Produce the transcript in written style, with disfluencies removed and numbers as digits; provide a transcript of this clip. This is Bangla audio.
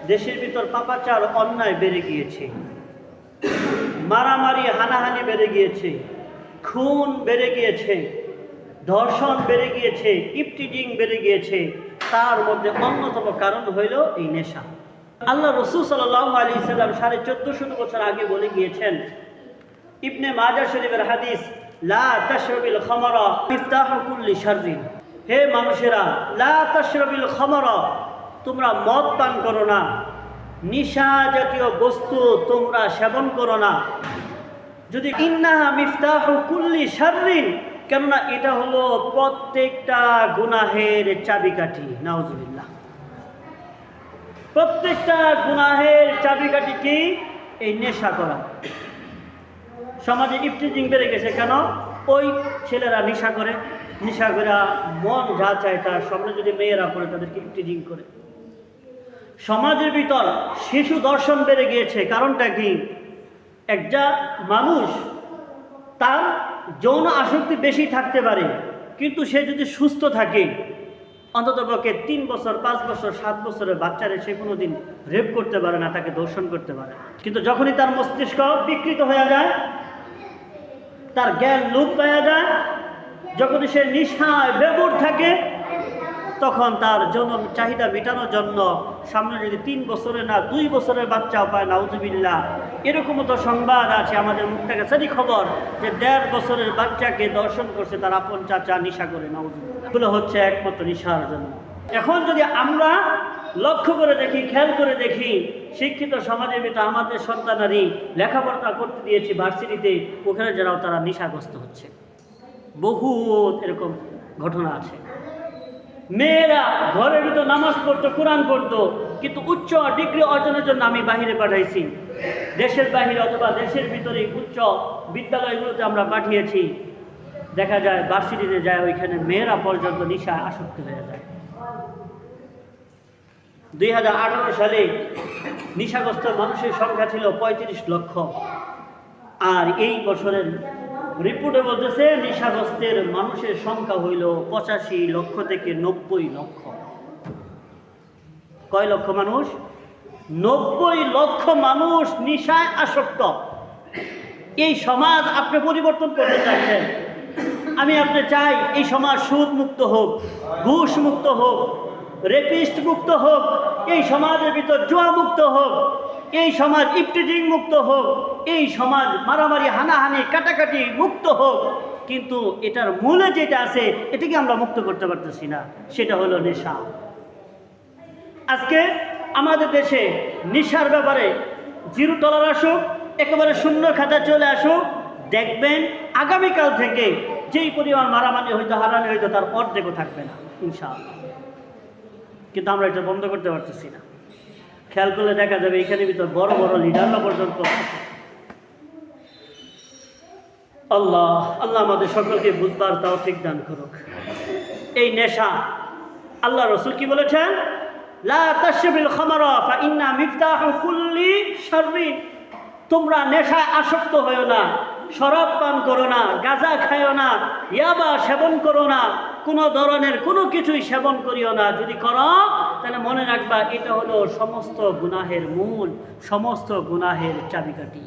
দেশের ভিতর পাপাচার অন্যায় বেড়ে গিয়েছে, মারামারি হানাহানি বেড়ে গিয়েছে, খুন বেড়ে গিয়েছে, ধর্ষণ বেড়ে গিয়েছে, ইফটিজিং বেড়ে গিয়েছে। তার মধ্যে অন্যতম কারণ হইল এই নেশা। আল্লাহ রাসূল সাল্লাল্লাহু আলাইহি সাল্লাম 1450 বছর আগে বলে গিয়েছেন, ইবনে মাজাহ শরীফের হাদিস, লা তাশরাবিল খামরা মিফতাহু কুল্লি শাররিন। হে মানুষেরা, লা তাশরাবিল খামরা, তোমরা মদ পান করো না, নিশা জাতীয় বস্তু তোমরা সেবন করো না। যদি ইন্নাহা মিফতাহু কুল্লি শাররিন, কেননা এটা হলো প্রত্যেকটা গুনাহের চাবিকাঠি। নাউজুবিল্লাহ। প্রত্যেকটা গুনাহের চাবিকাঠি কি? এই নেশা করা। সমাজে ইফটিজিং বেড়ে গেছে কেন? ওই ছেলেরা নেশা করে, নেশা করে মন যা চায় তার সামনে যদি মেয়েরা করে তাদেরকে ইফটিজিং করে। সমাজের ভিতর শিশু দর্শন বেড়ে গিয়েছে। কারণটা কি? একটা মানুষ তার যৌন আসক্তি বেশি থাকতে পারে, কিন্তু সে যদি সুস্থ থাকে, অন্ততপক্ষে 3 বছর 5 বছর 7 বছরের বাচ্চারে সে কোনোদিন রেপ করতে পারে না, তাকে দর্শন করতে পারে। কিন্তু যখনই তার মস্তিষ্ক বিকৃত হয়ে যায়, তার জ্ঞান লোপ পাওয়া যায়, যখনই সে নিশায় বেবুর থাকে, তখন তার যৌন চাহিদা মেটানোর জন্য সামনে যদি 3 বছরের না 2 বছরের বাচ্চাও পায়, নাউজুবিল্লাহ। এরকমও তো সংবাদ আছে আমাদের মুখ থেকে সারি খবর যে 1.5 বছরের বাচ্চাকে দর্শন করছে তার আপন চাচা নেশা করে। নাউজুবিল্লাহ। এগুলো হচ্ছে একমাত্র নেশার জন্য। এখন যদি আমরা লক্ষ্য করে দেখি, খেয়াল করে দেখি, শিক্ষিত সমাজের ভিতরে আমাদের সন্তানারই লেখাপড়া করতে দিয়েছি ভার্সিটিতে, ওখানে যারাও তারা নেশাগ্রস্ত হচ্ছে। বহুত এরকম ঘটনা আছে। মেয়েরা ঘরের ভিতর নামাজ পড়তো, কোরআন পড়তো, কিন্তু উচ্চ ডিগ্রি অর্জনের জন্য আমি বাহিরে পাঠাইছি, দেশের বাহিরে অথবা দেশের ভিতরে উচ্চ বিদ্যালয়গুলোতে আমরা পাঠিয়েছি। দেখা যায় ভার্সিটিতে যায়, ওইখানে মেয়েরা পর্যন্ত নেশায় আসক্ত হয়ে যায়। 2018 সালে নেশাগ্রস্ত মানুষের সংখ্যা ছিল 35 লক্ষ, আর এই বছরের রিপোর্টে বলতেছে নেশাগ্রস্তের মানুষের সংখ্যা হইল 85 লক্ষ থেকে 90 লক্ষ। কয় লক্ষ মানুষ? 90 লক্ষ মানুষ নেশায় আসক্ত। এই সমাজ আপনি পরিবর্তন করতে চাচ্ছেন। আমি আপনি চাই এই সমাজ সুদ মুক্ত হোক, ঘুষ মুক্ত হোক, রেপিস্ট মুক্ত হোক, এই সমাজের ভিতর জুয়া মুক্ত হোক, এই সমাজ ইফটিজিং মুক্ত হোক, এই সমাজ মারামারি হানাহানি কাটাকাটি মুক্ত হোক। কিন্তু এটার মূলে যেটা আছে এটাকে আমরা মুক্ত করতে পারতেছি না, সেটা হলো নেশা। আজকে আমাদের দেশে নেশার ব্যাপারে জিরো টলার আসুক, একেবারে শূন্য খাতা চলে আসুক, দেখবেন আগামীকাল থেকে যেই পরিমাণ মারামারি হইতো, হারানি হইতো, তার অর্ধেকও থাকবে না ইনশাআল্লাহ। কিন্তু আমরা এটা বন্ধ করতে পারতেছি না। খেয়াল করলে দেখা যাবে এখানে ভিতর বড় বড় লিডাররা পর্যন্ত। আল্লাহ আল্লাহ আমাদের সকলকে বুঝবার তৌফিক দান করুক। এই নেশা, আল্লাহ রাসূল কি বলেছেন? লা তাশরাবিল খামরা ফা ইন্না মিফতাহু কুল্লি শাররিন। তোমরা নেশায় আসক্ত হয়ো না, শরাব পান করো না, গাঁজা খায়ো না, ইয়াবা সেবন করো না, কোনো ধরনের কোনো কিছুই সেবন করিও না। যদি করো তাহলে মনে রাখবা এটা হলো সমস্ত গুনাহের মূল, সমস্ত গুনাহের চাবিকাঠি।